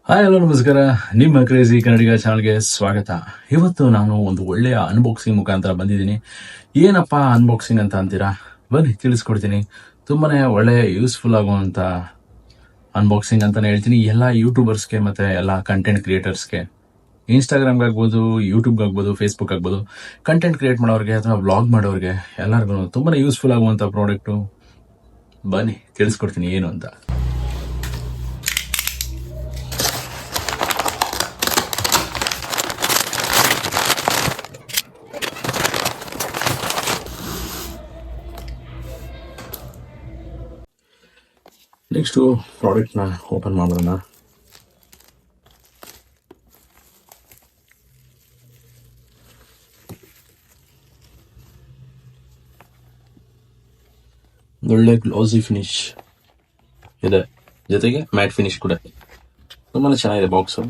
Hi hello ನಮಸ್ಕಾರ. ನಿಮ್ಮ crazy ಕನ್ನಡಿಗ ಚಾನಲ್ಗೆ ಸ್ವಾಗತ. ಇವತ್ತು ನಾನು ಒಂದು ಒಳ್ಳೆಯ ಅನ್ಬಾಕ್ಸಿಂಗ್ ಮುಖಾಂತರ ಬಂದಿದ್ದೀನಿ. ಏನಪ್ಪಾ ಅನ್ಬಾಕ್ಸಿಂಗ್ ಅಂತ ಅಂತೀರಾ? ಬನ್ನಿ ತಿಳಿಸ್ಕೊಡ್ತೀನಿ. ತುಂಬಾನೇ ಒಳ್ಳೆಯ ಯೂಸ್ಫುಲ್ ಆಗುವಂತ ಅನ್ಬಾಕ್ಸಿಂಗ್ ಅಂತಾನೆ ಹೇಳ್ತೀನಿ. ಎಲ್ಲ ಯೂಟ್ಯೂಬರ್ಸ್ಗೆ ಮತ್ತೆ ಎಲ್ಲ ಕಂಟೆಂಟ್ ಕ್ರಿಯೇಟರ್ಸ್ಗೆ, ಇನ್ಸ್ಟಾಗ್ರಾಮ್ಗೆ ಆಗ್ಬೋದು, ಯೂಟ್ಯೂಬ್ಗೆ ಆಗ್ಬೋದು, ಫೇಸ್ಬುಕ್ ಆಗ್ಬೋದು, ಕಂಟೆಂಟ್ ಕ್ರಿಯೇಟ್ ಮಾಡೋರಿಗೆ ಅಥವಾ ವ್ಲಾಗ್ ಮಾಡೋರಿಗೆ ಎಲ್ಲರಿಗೂ ತುಂಬಾನೇ ಯೂಸ್ಫುಲ್ ಆಗುವಂತ ಪ್ರಾಡಕ್ಟು. ಬನ್ನಿ ತಿಳಿಸ್ಕೊಡ್ತೀನಿ ಏನು ಅಂತ. ನೆಕ್ಸ್ಟು ಪ್ರಾಡಕ್ಟ್ನ ಓಪನ್ ಮಾಡೋಣ. ಒಳ್ಳೆ ಗ್ಲೌಸಿ ಫಿನಿಶ್ ಇದೆ, ಜೊತೆಗೆ ಮ್ಯಾಟ್ ಫಿನಿಶ್ ಕೂಡ. ತುಂಬಾ ಚೆನ್ನಾಗಿದೆ ಬಾಕ್ಸು.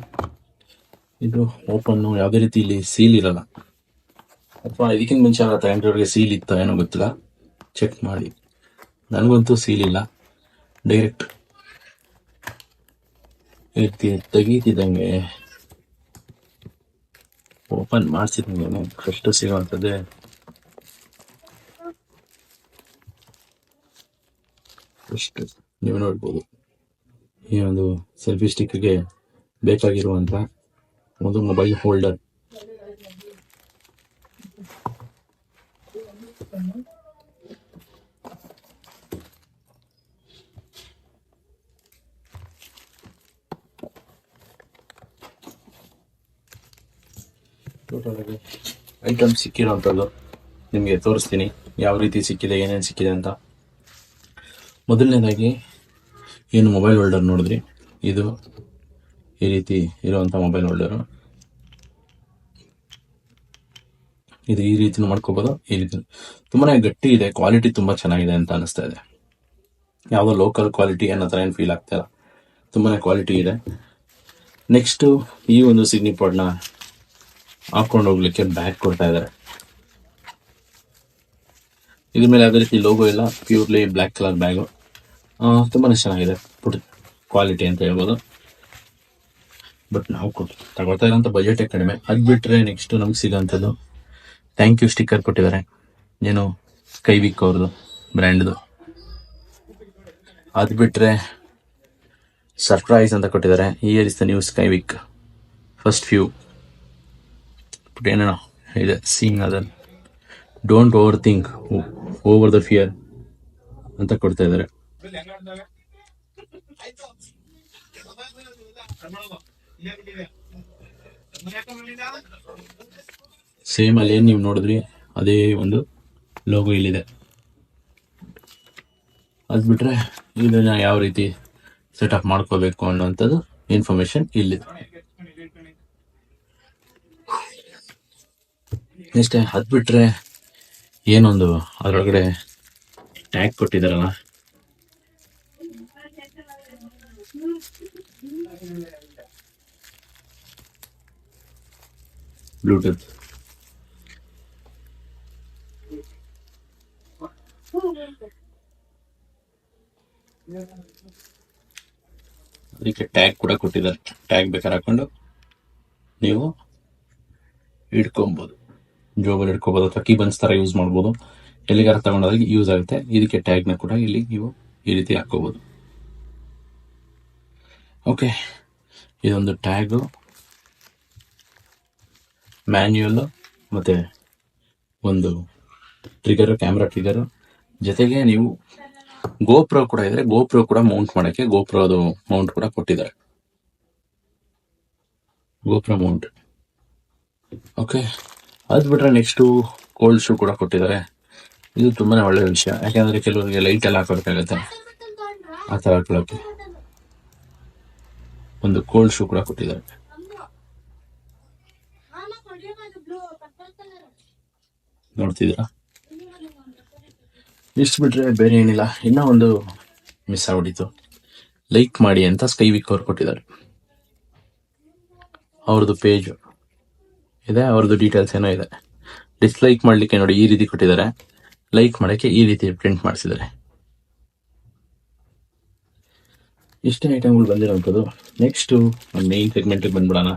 ಇದು ಓಪನ್ನು ಯಾವುದೇ ರೀತಿ ಇಲ್ಲಿ ಸೀಲ್ ಇರಲ್ಲ, ಅಥವಾ ಇದಕ್ಕಿಂತ ಮುಂಚೆ ತಗೊಂಡ್ರವ್ರಿಗೆ ಸೀಲ್ ಇತ್ತ ಏನೋ ಗೊತ್ತಿಲ್ಲ, ಚೆಕ್ ಮಾಡಿ. ನನಗಂತೂ ಸೀಲ್ ಇಲ್ಲ. ಡೈರೆಕ್ಟ್ ತೆಗೀತಿದ್ದಂಗೆ ಓಪನ್ ಮಾಡಿಸಿದಂಗೆ ಫಸ್ಟ್ ಸಿಗುವಂಥದ್ದೇ ಫಸ್ಟ್ ನೀವು ನೋಡ್ಬೋದು. ಈ ಒಂದು ಸೆಲ್ಫಿ ಸ್ಟಿಕ್ಗೆ ಬೇಕಾಗಿರುವಂಥ ಒಂದು ಮೊಬೈಲ್ ಹೋಲ್ಡರ್. ಟೋಟಲ್ ಆಗಿ ಐಟಮ್ ಸಿಕ್ಕಿರೋಂಥದ್ದು ನಿಮಗೆ ತೋರಿಸ್ತೀನಿ, ಯಾವ ರೀತಿ ಸಿಕ್ಕಿದೆ, ಏನೇನು ಸಿಕ್ಕಿದೆ ಅಂತ. ಮೊದಲನೇದಾಗಿ ಏನು ಮೊಬೈಲ್ ಹೋಲ್ಡರ್ ನೋಡಿದ್ರಿ, ಇದು ಈ ರೀತಿ ಇರುವಂಥ ಮೊಬೈಲ್ ಹೋಲ್ಡರು. ಇದು ಈ ರೀತಿ ಮಾಡ್ಕೋಬೋದು. ಈ ರೀತಿ ತುಂಬಾನೇ ಗಟ್ಟಿ ಇದೆ, ಕ್ವಾಲಿಟಿ ತುಂಬಾ ಚೆನ್ನಾಗಿದೆ ಅಂತ ಅನಿಸ್ತಾ ಇದೆ. ಯಾವುದೋ ಲೋಕಲ್ ಕ್ವಾಲಿಟಿ ಅನ್ನೋ ಥರ ಏನು ಫೀಲ್ ಆಗ್ತಾ ಇಲ್ಲ, ತುಂಬಾನೇ ಕ್ವಾಲಿಟಿ ಇದೆ. ನೆಕ್ಸ್ಟು ಈ ಒಂದು ಸಿಗ್ನಿ ಪಾಡ್ನ ಹಾಕೊಂಡು ಹೋಗ್ಲಿಕ್ಕೆ ಬ್ಯಾಗ್ ಕೊಡ್ತಾ ಇದ್ದಾರೆ. ಇದ್ರ ಮೇಲೆ ಯಾವುದೇ ರೀತಿ ಲೋಗೋ ಇಲ್ಲ, ಪ್ಯೂರ್ಲಿ ಬ್ಲ್ಯಾಕ್ ಕಲರ್ ಬ್ಯಾಗು. ತುಂಬಾನೇ ಚೆನ್ನಾಗಿದೆ, ಕ್ವಾಲಿಟಿ ಅಂತ ಹೇಳ್ಬೋದು. ಬಟ್ ನಾವು ತಗೊಳ್ತಾ ಇರೋಂಥ ಬಜೆಟೇ ಕಡಿಮೆ. ಅದು ಬಿಟ್ಟರೆ ನೆಕ್ಸ್ಟ್ ನಮ್ಗೆ ಸಿಗೋಂಥದ್ದು ಥ್ಯಾಂಕ್ ಯು ಸ್ಟಿಕ್ಕರ್ ಕೊಟ್ಟಿದ್ದಾರೆ, ಏನು ಸ್ಕೈವಿಕ್ ಅವ್ರದ್ದು ಬ್ರ್ಯಾಂಡ್ದು. ಅದು ಬಿಟ್ಟರೆ ಸರ್ಪ್ರೈಸ್ ಅಂತ ಕೊಟ್ಟಿದ್ದಾರೆ, here is the new skyview first few. But ಏನೋ ಇದೆ, seeing other don't over think over the fear ಅಂತ ಕೊಡ್ತಾ ಇದ್ದಾರೆ. ಸೇಮ್ ಅಲ್ಲಿ ಏನ್ ನೀವು ನೋಡಿದ್ರಿ ಅದೇ ಒಂದು ಲೋಗೋ ಇಲ್ಲಿದೆ. ಅದ್ ಬಿಟ್ರೆ ಇದನ್ನ ಯಾವ ರೀತಿ ಸೆಟಪ್ ಮಾಡ್ಕೋಬೇಕು ಅನ್ನೋಂಥದ್ದು ಇನ್ಫಾರ್ಮೇಶನ್ ಇಲ್ಲಿದೆ. ನೆಕ್ಸ್ಟ್ ಅದ್ ಬಿಟ್ರೆ ಏನೊಂದು ಅದರೊಳಗಡೆ ಟ್ಯಾಗ್ ಕೊಟ್ಟಿದಾರಲ್ಲ, ಬ್ಲೂಟೂತ್. ಅದಕ್ಕೆ ಟ್ಯಾಗ್ ಕೂಡ ಕೊಟ್ಟಿದ್ದಾರೆ. ಟ್ಯಾಗ್ ಬೇಕಾದ್ರೆ ಹಾಕೊಂಡು ನೀವು ಇಟ್ಕೊಬೋದು, ಜೋಬಲ್ಲಿ ಇಟ್ಕೋಬಹುದು, ಅಥವಾ ಕೀ ಬನ್ಸ್ ತರ ಯೂಸ್ ಮಾಡ್ಬೋದು. ಎಲ್ಲಿಗಾರ ತಗೊಂಡಾಗ ಯೂಸ್ ಆಗುತ್ತೆ. ಇದಕ್ಕೆ ಟ್ಯಾಗ್ನ ಕೂಡ ಇಲ್ಲಿ ನೀವು ಈ ರೀತಿ ಹಾಕೋಬಹುದು. ಓಕೆ, ಇದೊಂದು ಟ್ಯಾಗು, ಮ್ಯಾನ್ಯುಯಲ್ ಮತ್ತೆ ಒಂದು ಟ್ರಿಗರ್, ಕ್ಯಾಮ್ರಾ ಟ್ರಿಗರ್, ಜೊತೆಗೆ ನೀವು ಗೋಪ್ರೋ ಕೂಡ ಇದ್ರೆ ಗೋಪ್ರೋ ಕೂಡ ಮೌಂಟ್ ಮಾಡಕ್ಕೆ ಗೋಪ್ರೋದು ಮೌಂಟ್ ಕೂಡ ಕೊಟ್ಟಿದ್ದಾರೆ, ಗೋಪ್ರೋ ಮೌಂಟ್. ಓಕೆ, ಅದ್ ಬಿಟ್ರೆ ನೆಕ್ಸ್ಟು ಕೋಲ್ಡ್ ಶೂ ಕೂಡ ಕೊಟ್ಟಿದ್ದಾರೆ. ಇದು ತುಂಬಾನೇ ಒಳ್ಳೆ ವಿಷಯ, ಯಾಕಂದ್ರೆ ಕೆಲವರಿಗೆ ಲೈಟ್ ಎಲ್ಲ ಹಾಕೋಬೇಕಾಗತ್ತೆ, ಆ ತರ ಹಾಕೊಳ್ಳೋಕೆ ಒಂದು ಕೋಲ್ಡ್ ಶೂ ಕೂಡ ಕೊಟ್ಟಿದ್ದಾರೆ. ನೋಡ್ತಿದ್ದೀರಾ? ಇಷ್ಟು ಬಿಟ್ರೆ ಬೇರೆ ಏನಿಲ್ಲ. ಇನ್ನ ಒಂದು ಮಿಸ್ ಆಗ್ಬಿಟ್ಟಿತ್ತು, ಲೈಕ್ ಮಾಡಿ ಅಂತ ಸ್ಕೈವಿಕ್ ಅವ್ರು ಕೊಟ್ಟಿದ್ದಾರೆ. ಅವ್ರದ್ದು ಪೇಜ್ ಇದೆ, ಅವ್ರದ್ದು ಡೀಟೇಲ್ಸ್ ಏನೋ ಇದೆ. ಡಿಸ್ಲೈಕ್ ಮಾಡ್ಲಿಕ್ಕೆ ನೋಡಿ ಈ ರೀತಿ ಕೊಟ್ಟಿದ್ದಾರೆ, ಲೈಕ್ ಮಾಡಕ್ಕೆ ಈ ರೀತಿ ಪ್ರಿಂಟ್ ಮಾಡಿಸಿದ್ದಾರೆ. ಇಷ್ಟೇ ಐಟಮ್ಗಳು ಬಂದಿರೋಂಥದ್ದು. Next main ಸೆಗ್ಮೆಂಟಿಗೆ ಬಂದ್ಬಿಡೋಣ.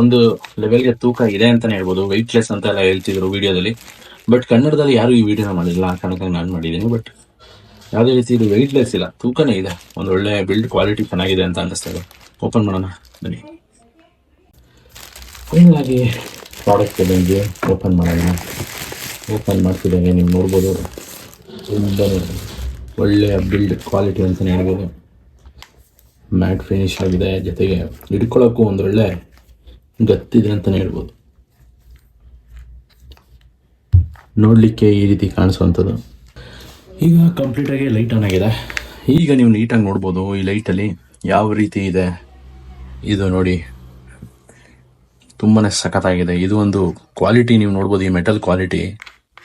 ಒಂದು ಲೆವೆಲ್ಗೆ ತೂಕ ಇದೆ ಅಂತಾನೆ ಹೇಳ್ಬೋದು. ವೆಯ್ಟ್ಲೆಸ್ ಅಂತ ಎಲ್ಲ ಹೇಳ್ತಿದ್ರು ವಿಡಿಯೋದಲ್ಲಿ, ಬಟ್ ಕನ್ನಡದಲ್ಲಿ ಯಾರು ಈ ವಿಡಿಯೋನ ಮಾಡಿಲ್ಲ, ಆ ಕಾರಣಕ್ಕಾಗಿ ನಾನು ಮಾಡಿದ್ದೀನಿ. ಬಟ್ ಯಾವುದೇ ರೀತಿ ಇದು ವೆಯ್ಟ್ಲೆಸ್ ಇಲ್ಲ, ತೂಕನೇ ಇದೆ. ಒಂದು ಒಳ್ಳೆ ಬಿಲ್ಡ್ ಕ್ವಾಲಿಟಿ ಚೆನ್ನಾಗಿದೆ ಅಂತ ಅನ್ನಿಸ್ತಾ ಇದೆ. ಓಪನ್ ಮಾಡೋಣ ಬನ್ನಿ. ಫೈನಲಾಗಿ ಪ್ರಾಡಕ್ಟ್ ಬಂದು ಓಪನ್ ಮಾಡೋಣ. ಓಪನ್ ಮಾಡ್ತಿದ್ದೇವೆ, ನೀವು ನೋಡ್ಬೋದು. ತುಂಬ ಒಳ್ಳೆಯ ಬಿಲ್ಡ್ ಕ್ವಾಲಿಟಿ ಅಂತಲೇ ಹೇಳ್ಬೋದು. ಮ್ಯಾಟ್ ಫಿನಿಶ್ ಆಗಿದೆ, ಜೊತೆಗೆ ಹಿಡ್ಕೊಳ್ಳೋಕ್ಕೂ ಒಂದು ಒಳ್ಳೆ ಗತ್ತಿದೆ ಅಂತಲೇ ಹೇಳ್ಬೋದು. ನೋಡಲಿಕ್ಕೆ ಈ ರೀತಿ ಕಾಣಿಸುವಂಥದ್ದು. ಈಗ ಕಂಪ್ಲೀಟಾಗಿ ಲೈಟ್ ಆನ್ ಆಗಿದೆ. ಈಗ ನೀವು ನೀಟಾಗಿ ನೋಡ್ಬೋದು ಈ ಲೈಟಲ್ಲಿ ಯಾವ ರೀತಿ ಇದೆ. ಇದು ನೋಡಿ, ತುಂಬಾ ಸಖತ್ತಾಗಿದೆ. ಇದು ಒಂದು ಕ್ವಾಲಿಟಿ ನೀವು ನೋಡ್ಬೋದು. ಈ ಮೆಟಲ್ ಕ್ವಾಲಿಟಿ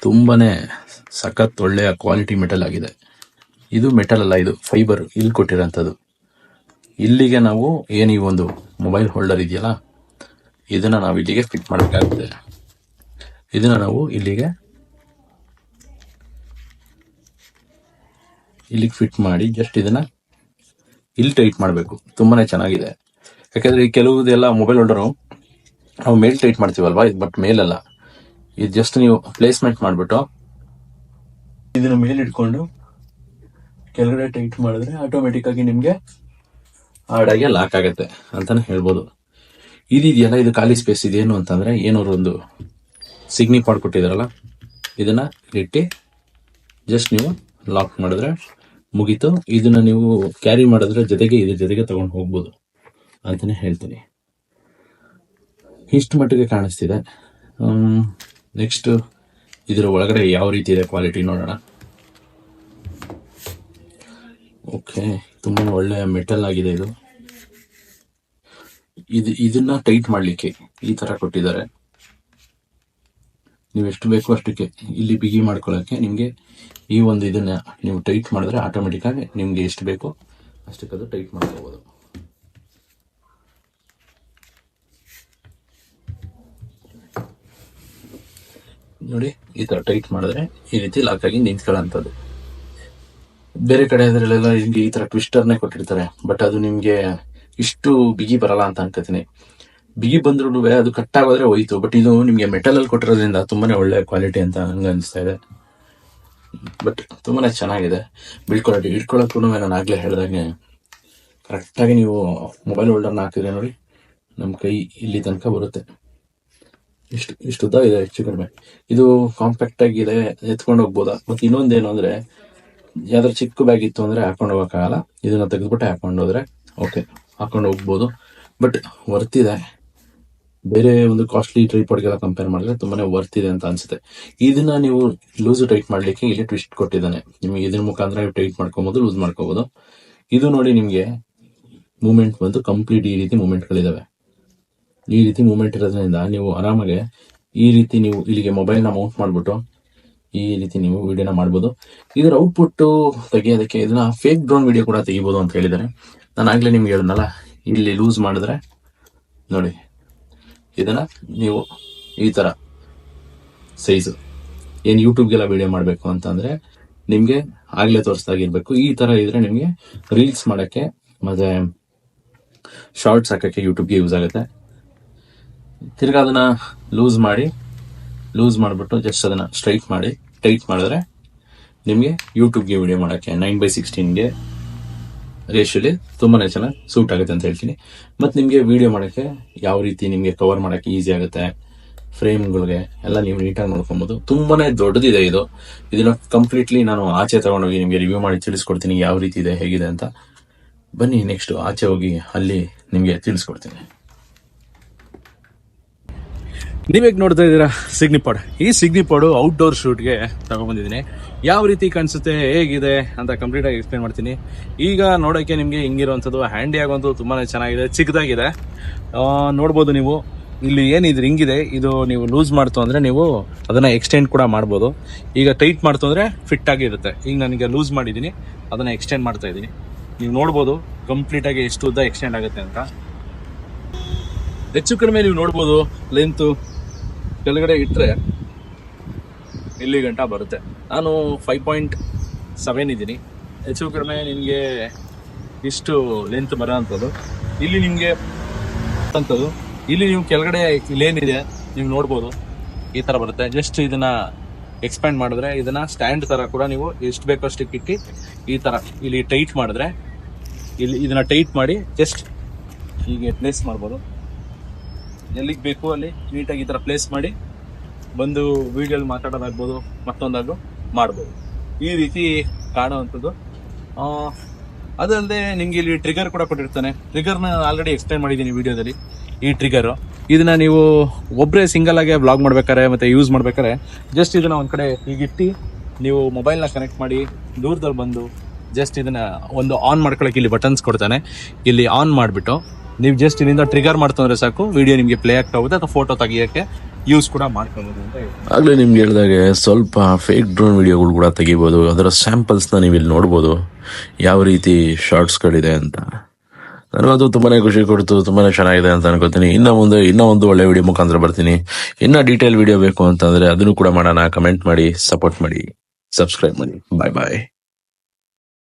ತುಂಬಾ ಸಖತ್ ಒಳ್ಳೆಯ ಕ್ವಾಲಿಟಿ ಮೆಟಲ್ ಆಗಿದೆ. ಇದು ಮೆಟಲ್ ಅಲ್ಲ, ಇದು ಫೈಬರ್. ಇಲ್ಲಿ ಕೊಟ್ಟಿರೋಂಥದ್ದು. ಇಲ್ಲಿಗೆ ನಾವು ಏನು ಈ ಒಂದು ಮೊಬೈಲ್ ಹೋಲ್ಡರ್ ಇದೆಯಲ್ಲ, ಇದನ್ನು ನಾವು ಇಲ್ಲಿಗೆ ಫಿಟ್ ಮಾಡಬೇಕಾಗುತ್ತೆ. ಇದನ್ನು ನಾವು ಇಲ್ಲಿಗೆ ಫಿಟ್ ಮಾಡಿ ಜಸ್ಟ್ ಇದನ್ನು ಇಲ್ಲಿ ಟೈಟ್ ಮಾಡಬೇಕು. ತುಂಬಾ ಚೆನ್ನಾಗಿದೆ. ಯಾಕಂದರೆ ಕೆಲವುದೆಲ್ಲ ಮೊಬೈಲ್ ಹೋಲ್ಡರು ನಾವು ಮೇಲ್ ಟೈಟ್ ಮಾಡ್ತೀವಲ್ವಾ, ಇದು ಬಟ್ ಮೇಲಲ್ಲ. ಇದು ಜಸ್ಟ್ ನೀವು ಪ್ಲೇಸ್ಮೆಂಟ್ ಮಾಡಿಬಿಟ್ಟು ಇದನ್ನು ಮೇಲೆ ಇಟ್ಕೊಂಡು ಕೆಳಗಡೆ ಟೈಟ್ ಮಾಡಿದ್ರೆ ಆಟೋಮೆಟಿಕ್ ಆಗಿ ನಿಮಗೆ ಹಾರ್ಡಾಗಿ ಲಾಕ್ ಆಗುತ್ತೆ ಅಂತಾನೆ ಹೇಳ್ಬೋದು. ಇದೆಯಲ್ಲ, ಇದು ಖಾಲಿ ಸ್ಪೇಸ್ ಇದೇನು ಅಂತಂದರೆ, ಏನಾದ್ರು ಒಂದು ಸಿಗ್ನಿ ಪಾಡ್ ಕೊಟ್ಟಿದ್ದಾರಲ್ಲ, ಇದನ್ನು ಇಟ್ಟು ಜಸ್ಟ್ ನೀವು ಲಾಕ್ ಮಾಡಿದ್ರೆ ಮುಗೀತು. ಇದನ್ನು ನೀವು ಕ್ಯಾರಿ ಮಾಡಿದ್ರೆ ಇದ್ರ ಜೊತೆಗೆ ತೊಗೊಂಡು ಹೋಗ್ಬೋದು ಅಂತಲೇ ಹೇಳ್ತೀನಿ. ಇಷ್ಟು ಮಟ್ಟಿಗೆ ಕಾಣಿಸ್ತಿದೆ. ನೆಕ್ಸ್ಟ್ ಇದರ ಒಳಗಡೆ ಯಾವ ರೀತಿ ಇದೆ ಕ್ವಾಲಿಟಿ ನೋಡೋಣ. ಓಕೆ, ತುಂಬ ಒಳ್ಳೆಯ ಮೆಟಲ್ ಆಗಿದೆ ಇದು. ಇದನ್ನ ಟೈಟ್ ಮಾಡಲಿಕ್ಕೆ ಈ ಥರ ಕೊಟ್ಟಿದ್ದಾರೆ. ನೀವು ಎಷ್ಟು ಬೇಕೋ ಅಷ್ಟಕ್ಕೆ ಇಲ್ಲಿ ಬಿಗಿ ಮಾಡ್ಕೊಳ್ಳೋಕ್ಕೆ ನಿಮಗೆ ಈ ಒಂದು ಇದನ್ನ ನೀವು ಟೈಟ್ ಮಾಡಿದ್ರೆ ಆಟೋಮೆಟಿಕ್ ಆಗಿ ನಿಮಗೆ ಎಷ್ಟು ಬೇಕೋ ಅಷ್ಟಕ್ಕೆ ಅದು ಟೈಟ್ ಮಾಡ್ಕೋಬೋದು. ನೋಡಿ, ಈ ಥರ ಟೈಟ್ ಮಾಡಿದ್ರೆ ಈ ರೀತಿ ಲಾಕ್ ಆಗಿ ನಿಂತ್ಕೊಳ್ಳೋಂಥದ್ದು. ಬೇರೆ ಕಡೆ ಅದರಲ್ಲೆಲ್ಲ ನಿಮಗೆ ಈ ಥರ ಟ್ವಿಸ್ಟರ್ನೇ ಕೊಟ್ಟಿರ್ತಾರೆ, ಬಟ್ ಅದು ನಿಮಗೆ ಇಷ್ಟು ಬಿಗಿ ಬರಲ್ಲ ಅಂತ ಅನ್ಕೋತೀನಿ. ಬಿಗಿ ಬಂದ್ರೂ ಅದು ಕಟ್ ಆಗೋದ್ರೆ ಹೋಯ್ತು. ಬಟ್ ಇದು ನಿಮಗೆ ಮೆಟಲಲ್ಲಿ ಕೊಟ್ಟಿರೋದ್ರಿಂದ ತುಂಬಾನೇ ಒಳ್ಳೆ ಕ್ವಾಲಿಟಿ ಅಂತ ನಂಗೆ ಅನಿಸ್ತಾ ಇದೆ. ಬಟ್ ತುಂಬಾನೇ ಚೆನ್ನಾಗಿದೆ ಬಿಲ್ಡ್ ಕ್ವಾಲಿಟಿ. ಇಟ್ಕೊಳ್ಳೋಕ್ಕೂ ನಾನು ಆಗಲೇ ಹೇಳಿದಾಗೆ ಕರೆಕ್ಟಾಗಿ ನೀವು ಮೊಬೈಲ್ ಹೋಲ್ಡರ್ನ ಹಾಕಿದ್ರೆ ನೋಡಿ, ನಮ್ಮ ಕೈ ಇಲ್ಲಿ ತನಕ ಬರುತ್ತೆ. ಇಷ್ಟು ಉದ್ದ ಇದೆ ಹೆಚ್ಚು ಕಡಿಮೆ. ಇದು ಕಾಂಪ್ಯಾಕ್ಟ್ ಆಗಿದೆ, ಎತ್ಕೊಂಡು ಹೋಗ್ಬೋದಾ. ಮತ್ತು ಇನ್ನೊಂದೇನು ಅಂದರೆ, ಯಾವ್ದಾರು ಚಿಕ್ಕ ಬ್ಯಾಗ್ ಇತ್ತು ಅಂದರೆ ಹಾಕೊಂಡು ಹೋಗೋಕ್ಕಾಗಲ್ಲ. ಇದನ್ನು ತೆಗೆದುಬಿಟ್ಟೆ ಹಾಕೊಂಡು ಹೋದ್ರೆ ಓಕೆ, ಹಾಕೊಂಡು ಹೋಗ್ಬೋದು. ಬಟ್ ವರ್ತಿದೆ. ಬೇರೆ ಒಂದು ಕಾಸ್ಟ್ಲಿ ಟ್ರೈಪಾಡ್ಗೆಲ್ಲ ಕಂಪೇರ್ ಮಾಡಿದ್ರೆ ತುಂಬಾನೇ ವರ್ತಿದೆ ಅಂತ ಅನ್ಸುತ್ತೆ. ಇದನ್ನ ನೀವು ಲೂಸ್ ಟೈಟ್ ಮಾಡ್ಲಿಕ್ಕೆ ಇಲ್ಲಿ ಟ್ವಿಸ್ಟ್ ಕೊಟ್ಟಿದ್ದಾನೆ. ನಿಮಗೆ ಇದ್ರ ಮುಖಾಂತರ ನೀವು ಟೈಟ್ ಮಾಡ್ಕೊಬೋದು, ಲೂಸ್ ಮಾಡ್ಕೋಬಹುದು. ಇದು ನೋಡಿ, ನಿಮಗೆ ಮೂವ್ಮೆಂಟ್ ಬಂದು ಕಂಪ್ಲೀಟ್ ಈ ರೀತಿ ಮೂವ್ಮೆಂಟ್ಗಳಿದಾವೆ. ಈ ರೀತಿ ಮೂವ್ಮೆಂಟ್ ಇರೋದ್ರಿಂದ ನೀವು ಆರಾಮಾಗಿ ಈ ರೀತಿ ನೀವು ಇಲ್ಲಿಗೆ ಮೊಬೈಲ್ನ ಮೌಂಟ್ ಮಾಡಿಬಿಟ್ಟು ಈ ರೀತಿ ನೀವು ವಿಡಿಯೋನ ಮಾಡ್ಬೋದು. ಇದರ ಔಟ್ಪುಟ್ ತೆಗಿಯೋದಕ್ಕೆ ಇದನ್ನ ಫೇಕ್ ಡ್ರೋನ್ ವಿಡಿಯೋ ಕೂಡ ತೆಗಿಬೋದು ಅಂತ ಹೇಳಿದ್ದಾರೆ. ನಾನು ಆಗ್ಲೇ ನಿಮ್ಗೆ ಹೇಳಿದ್ನಲ್ಲ, ಇಲ್ಲಿ ಲೂಸ್ ಮಾಡಿದ್ರೆ ನೋಡಿ, ಇದನ್ನ ನೀವು ಈ ತರ ಸೈಜು ಏನು ಯೂಟ್ಯೂಬ್ಗೆಲ್ಲ ವಿಡಿಯೋ ಮಾಡಬೇಕು ಅಂತಂದ್ರೆ ನಿಮಗೆ ಆಗ್ಲೇ ತೋರಿಸ್ದಾಗಿರ್ಬೇಕು. ಈ ತರ ಇದ್ರೆ ನಿಮಗೆ ರೀಲ್ಸ್ ಮಾಡೋಕ್ಕೆ ಮತ್ತೆ ಶಾರ್ಟ್ಸ್ ಹಾಕೋಕ್ಕೆ ಯೂಟ್ಯೂಬ್ಗೆ ಯೂಸ್ ಆಗುತ್ತೆ. ತಿರ್ಗಾ ಅದನ್ನ ಲೂಸ್ ಮಾಡಿಬಿಟ್ಟು ಜಸ್ಟ್ ಅದನ್ನ ಸ್ಟ್ರೈಟ್ ಮಾಡಿ ಟೈಟ್ ಮಾಡಿದ್ರೆ ನಿಮಗೆ ಯೂಟ್ಯೂಬ್ಗೆ ವಿಡಿಯೋ ಮಾಡೋಕ್ಕೆ 9:16 ರೇಷಿಯೋಲಿ ತುಂಬಾನೇ ಚೆನ್ನಾಗಿ ಸೂಟ್ ಆಗುತ್ತೆ ಅಂತ ಹೇಳ್ತೀನಿ. ಮತ್ತು ನಿಮಗೆ ವಿಡಿಯೋ ಮಾಡೋಕ್ಕೆ ಯಾವ ರೀತಿ ನಿಮಗೆ ಕವರ್ ಮಾಡೋಕ್ಕೆ ಈಸಿ ಆಗುತ್ತೆ, ಫ್ರೇಮ್ಗಳಿಗೆ ಎಲ್ಲ ನೀವು ನೀಟಾಗಿ ನೋಡ್ಕೊಬೋದು. ತುಂಬಾನೇ ದೊಡ್ಡದಿದೆ ಇದು. ಇದನ್ನ ಕಂಪ್ಲೀಟ್ಲಿ ನಾನು ಆಚೆ ತಗೊಂಡೋಗಿ ನಿಮಗೆ ರಿವ್ಯೂ ಮಾಡಿ ತಿಳಿಸ್ಕೊಡ್ತೀನಿ ಯಾವ ರೀತಿ ಇದೆ, ಹೇಗಿದೆ ಅಂತ. ಬನ್ನಿ ನೆಕ್ಸ್ಟ್ ಆಚೆ ಹೋಗಿ ಅಲ್ಲಿ ನಿಮಗೆ ತಿಳಿಸ್ಕೊಡ್ತೀನಿ. ನೀವೇಗ ನೋಡ್ತಾ ಇದ್ದೀರಾ ಸಿಗ್ನಿಪಾಡ್. ಈ ಸಿಗ್ನಿಪಾಡು ಔಟ್ಡೋರ್ ಶೂಟ್ಗೆ ತಗೊಂಡ್ಬಂದಿದ್ದೀನಿ. ಯಾವ ರೀತಿ ಕಾಣಿಸುತ್ತೆ, ಹೇಗಿದೆ ಅಂತ ಕಂಪ್ಲೀಟ್ ಆಗಿ ಎಕ್ಸ್ಪ್ಲೇನ್ ಮಾಡ್ತೀನಿ. ಈಗ ನೋಡೋಕ್ಕೆ ನಿಮಗೆ ಹಿಂಗಿರುವಂಥದ್ದು ಹ್ಯಾಂಡಿ ಆಗುವಂಥದ್ದು ತುಂಬಾ ಚೆನ್ನಾಗಿದೆ, ಚಿಕ್ಕದಾಗಿದೆ. ನೋಡ್ಬೋದು ನೀವು ಇಲ್ಲಿ ಏನಿದು ರಿಂಗ್ ಇದೆ, ಇದು ನೀವು ಲೂಸ್ ಮಾಡ್ತು ಅಂದರೆ ನೀವು ಅದನ್ನು ಎಕ್ಸ್ಟೆಂಡ್ ಕೂಡ ಮಾಡ್ಬೋದು. ಈಗ ಟೈಟ್ ಮಾಡ್ತು ಅಂದರೆ ಫಿಟ್ ಆಗಿರುತ್ತೆ. ಈಗ ನನಗೆ ಲೂಸ್ ಮಾಡಿದ್ದೀನಿ, ಅದನ್ನು ಎಕ್ಸ್ಟೆಂಡ್ ಮಾಡ್ತಾ ಇದ್ದೀನಿ. ನೀವು ನೋಡ್ಬೋದು ಕಂಪ್ಲೀಟಾಗಿ ಎಷ್ಟು ಉದ್ದ ಎಕ್ಸ್ಟೆಂಡ್ ಆಗುತ್ತೆ ಅಂತ. ಹೆಚ್ಚು ಕಡಿಮೆ ನೀವು ನೋಡ್ಬೋದು ಲೆಂತು ಕೆಳಗಡೆ ಇಟ್ಟರೆ ಇಲ್ಲಿ ಗಂಟ ಬರುತ್ತೆ. ನಾನು 5.7 ಇದ್ದೀನಿ. ಹೆಚ್ಚು ಕಡಿಮೆ ನಿಮಗೆ ಇಷ್ಟು ಲೆಂತ್ ಬರೋ ಅಂಥದ್ದು. ಇಲ್ಲಿ ನಿಮಗೆ ಅಂಥದ್ದು ಇಲ್ಲಿ ನೀವು ಕೆಳಗಡೆ ಇಲ್ಲೇನಿದೆ ನೀವು ನೋಡ್ಬೋದು, ಈ ತರ ಬರುತ್ತೆ. ಜಸ್ಟ್ ಇದನ್ನ ಎಕ್ಸ್ಪ್ಯಾಂಡ್ ಮಾಡಿದ್ರೆ ಇದನ್ನ ಸ್ಟ್ಯಾಂಡ್ ತರ ಕೂಡ ನೀವು ಎಷ್ಟು ಬೇಕೋ ಅಷ್ಟಕ್ಕೆ ಇಟ್ಟು ಈ ತರ ಇಲ್ಲಿ ಟೈಟ್ ಮಾಡಿದ್ರೆ ಇಲ್ಲಿ ಇದನ್ನ ಟೈಟ್ ಮಾಡಿ ಜಸ್ಟ್ ಹೀಗೆ ಪ್ಲೇಸ್ ಮಾಡ್ಬೋದು. ಎಲ್ಲಿಗೆ ಬೇಕು ಅಲ್ಲಿ ನೀಟಾಗಿ ಈ ತರ ಪ್ಲೇಸ್ ಮಾಡಿ ಬಂದು ವಿಡಿಯೋಲಿ ಮಾತಾಡೋದಾಗ್ಬೋದು, ಮತ್ತೊಂದಾದ್ರು ಮಾಡ್ಬೋದು. ಈ ರೀತಿ ಕಾಣುವಂಥದ್ದು. ಅದಲ್ಲದೆ ನಿಮ್ಗೆ ಇಲ್ಲಿ ಟ್ರಿಗರ್ ಕೂಡ ಕೊಟ್ಟಿರ್ತಾನೆ. ಟ್ರಿಗರ್ನ ಆಲ್ರೆಡಿ ಎಕ್ಸ್ಪ್ಲೈನ್ ಮಾಡಿದ್ದೀನಿ ವಿಡಿಯೋದಲ್ಲಿ. ಈ ಟ್ರಿಗರ್ ಇದನ್ನ ನೀವು ಒಬ್ಬರೇ ಸಿಂಗಲ್ ಆಗಿ ವ್ಲಾಗ್ ಮಾಡ್ಬೇಕಾರೆ ಮತ್ತೆ ಯೂಸ್ ಮಾಡ್ಬೇಕಾರೆ ಜಸ್ಟ್ ಇದನ್ನ ಒಂದ್ ಕಡೆ ಹೀಗಿಟ್ಟು ನೀವು ಮೊಬೈಲ್ನ ಕನೆಕ್ಟ್ ಮಾಡಿ ದೂರದಲ್ಲಿ ಬಂದು ಜಸ್ಟ್ ಇದನ್ನ ಒಂದು ಆನ್ ಮಾಡ್ಕೊಳಕ್ಕೆ ಇಲ್ಲಿ ಬಟನ್ಸ್ ಕೊಡ್ತಾನೆ. ಇಲ್ಲಿ ಆನ್ ಮಾಡಿಬಿಟ್ಟು ನೀವು ಜಸ್ಟ್ ಇಲ್ಲಿಂದ ಟ್ರಿಗರ್ ಮಾಡ್ತಂದ್ರೆ ಸಾಕು, ವಿಡಿಯೋ ನಿಮಗೆ ಪ್ಲೇ ಆಗ್ತಾ ಹೋಗುತ್ತೆ ಅಥವಾ ಫೋಟೋ ತೆಗಿಯೋಕ್ಕೆ ಯೂಸ್ ಕೂಡ ಮಾಡ್ಕೋಬಹುದು ಅಂತ ಹೇಳಿ. ಆಗಲೇ ನಿಮ್ಗೆ ಹೇಳಿದಾಗೆ ಸ್ವಲ್ಪ ಫೇಕ್ ಡ್ರೋನ್ ವಿಡಿಯೋಗಳು ಕೂಡ ತೆಗಿಬೋದು. ಅದರ ಸ್ಯಾಂಪಲ್ಸ್ನ ನೀವು ಇಲ್ಲಿ ನೋಡ್ಬೋದು, ಯಾವ ರೀತಿ ಶಾರ್ಟ್ಸ್ಗಳಿದೆ ಅಂತ. ನನಗದು ತುಂಬಾನೇ ಖುಷಿ ಕೊಡ್ತು, ತುಂಬಾನೇ ಚೆನ್ನಾಗಿದೆ ಅಂತ ಅನ್ಕೋತೀನಿ. ಇನ್ನೂ ಒಂದು ಒಳ್ಳೆ ವಿಡಿಯೋ ಮುಖಾಂತರ ಬರ್ತೀನಿ. ಇನ್ನ ಡೀಟೇಲ್ ವಿಡಿಯೋ ಬೇಕು ಅಂತಂದ್ರೆ ಅದನ್ನು ಕೂಡ ಮಾಡೋಣ. ಕಮೆಂಟ್ ಮಾಡಿ, ಸಪೋರ್ಟ್ ಮಾಡಿ, ಸಬ್ಸ್ಕ್ರೈಬ್ ಮಾಡಿ. ಬಾಯ್ ಬಾಯ್.